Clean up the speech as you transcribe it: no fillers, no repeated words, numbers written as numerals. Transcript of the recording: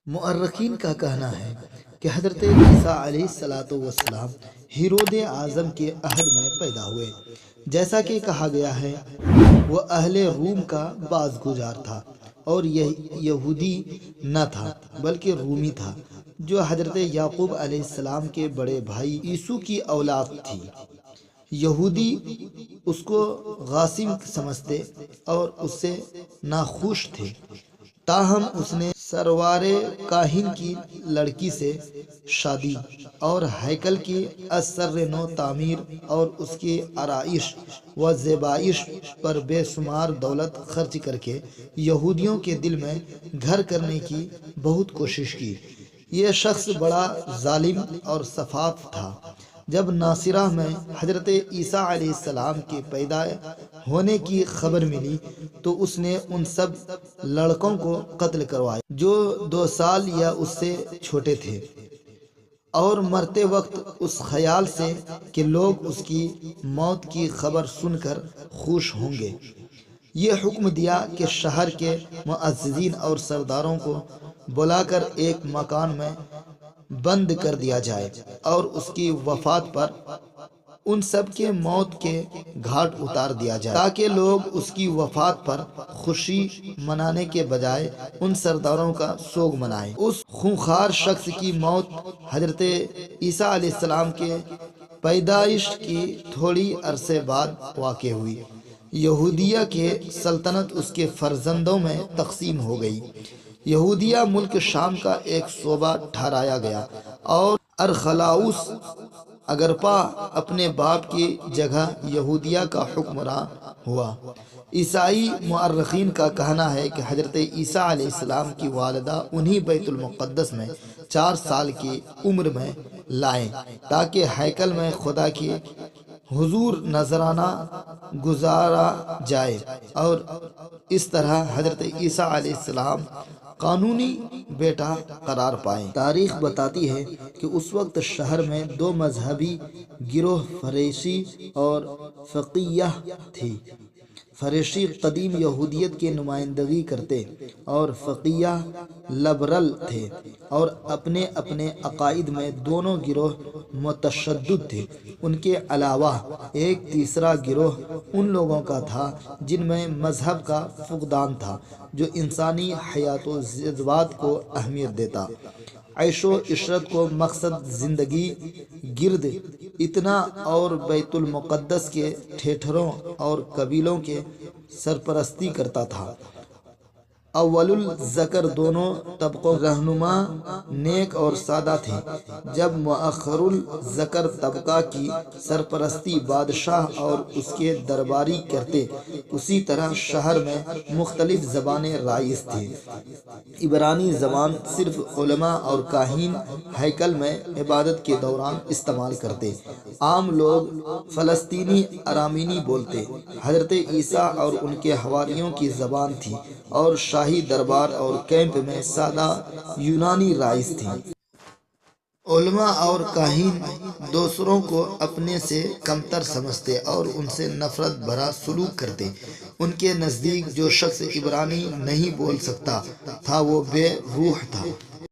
مؤرخین کا کہنا ہے کہ حضرت عیسیٰ علیہ السلام ہیرود اعظم کے عہد میں پیدا ہوئے۔ جیسا کہ کہا گیا ہے وہ اہل روم کا باز گزار تھا اور یہودی نہ تھا بلکہ رومی تھا، جو حضرت یعقوب علیہ السلام کے بڑے بھائی عیسو کی اولاد تھی۔ یہودی اس کو غاصب سمجھتے اور اس سے ناخوش تھے، تاہم اس نے سروار کاہن کی لڑکی سے شادی اور ہیکل کی ازسر نو تعمیر اور اس کی آرائش و زیبائش پر بے شمار دولت خرچ کر کے یہودیوں کے دل میں گھر کرنے کی بہت کوشش کی۔ یہ شخص بڑا ظالم اور سفاک تھا۔ جب ناصرہ میں حضرت عیسیٰ علیہ السلام کے پیدا ہونے کی خبر ملی تو اس نے ان سب لڑکوں کو قتل کروایا جو 2 سال یا اس سے چھوٹے تھے، اور مرتے وقت اس خیال سے کہ لوگ اس کی موت کی خبر سن کر خوش ہوں گے، یہ حکم دیا کہ شہر کے معززین اور سرداروں کو بلا کر ایک مکان میں بند کر دیا جائے اور اس کی وفات پر ان سب کے موت کے گھاٹ اتار دیا جائے، تاکہ لوگ اس کی وفات پر خوشی منانے کے بجائے ان سرداروں کا سوگ منائیں۔ اس خونخوار شخص کی موت حضرت عیسیٰ علیہ السلام کے پیدائش کی تھوڑی عرصے بعد واقع ہوئی۔ یہودیہ کے سلطنت اس کے فرزندوں میں تقسیم ہو گئی۔ یہودیہ ملک شام کا ایک صوبہ ٹھہرایا گیا اور ارخلاؤس اگرپا اپنے باپ کی جگہ یہودیہ کا حکمراں ہوا۔ عیسائی مورخین کا کہنا ہے کہ حضرت عیسیٰ علیہ السلام کی والدہ انہی بیت المقدس میں 4 سال کی عمر میں لائیں تاکہ ہیکل میں خدا کی حضور نذرانہ گزارا جائے، اور اس طرح حضرت عیسیٰ علیہ السلام قانونی بیٹا قرار پائیں۔ تاریخ بتاتی ہے کہ اس وقت شہر میں 2 مذہبی گروہ فریسی اور فقیہ تھی۔ فریسی قدیم یہودیت کی نمائندگی کرتے اور فقیہ لبرل تھے، اور اپنے اپنے عقائد میں دونوں گروہ متشدد تھے۔ ان کے علاوہ ایک تیسرا گروہ ان لوگوں کا تھا جن میں مذہب کا فقدان تھا، جو انسانی حیات و جذبات کو اہمیت دیتا، عیش و عشرت کو مقصد زندگی گرد اتنا، اور بیت المقدس کے ٹھیٹھروں اور قبیلوں کے سرپرستی کرتا تھا۔ اول الذکر دونوں طبقوں رہنما نیک اور سادہ تھے، جب مؤخر الذکر طبقہ کی سرپرستی بادشاہ اور اس کے درباری کرتے۔ اسی طرح شہر میں مختلف زبانیں رائج تھیں۔ عبرانی زبان صرف علماء اور کاہن ہیکل میں عبادت کے دوران استعمال کرتے، عام لوگ فلسطینی ارامینی بولتے۔ حضرت عیسیٰ اور ان کے حواریوں کی زبان تھی، اور شاہی دربار اور کیمپ میں سادہ یونانی رائج تھیں۔ علماء اور کاہن دوسروں کو اپنے سے کمتر سمجھتے اور ان سے نفرت بھرا سلوک کرتے۔ ان کے نزدیک جو شخص عبرانی نہیں بول سکتا تھا وہ بے روح تھا۔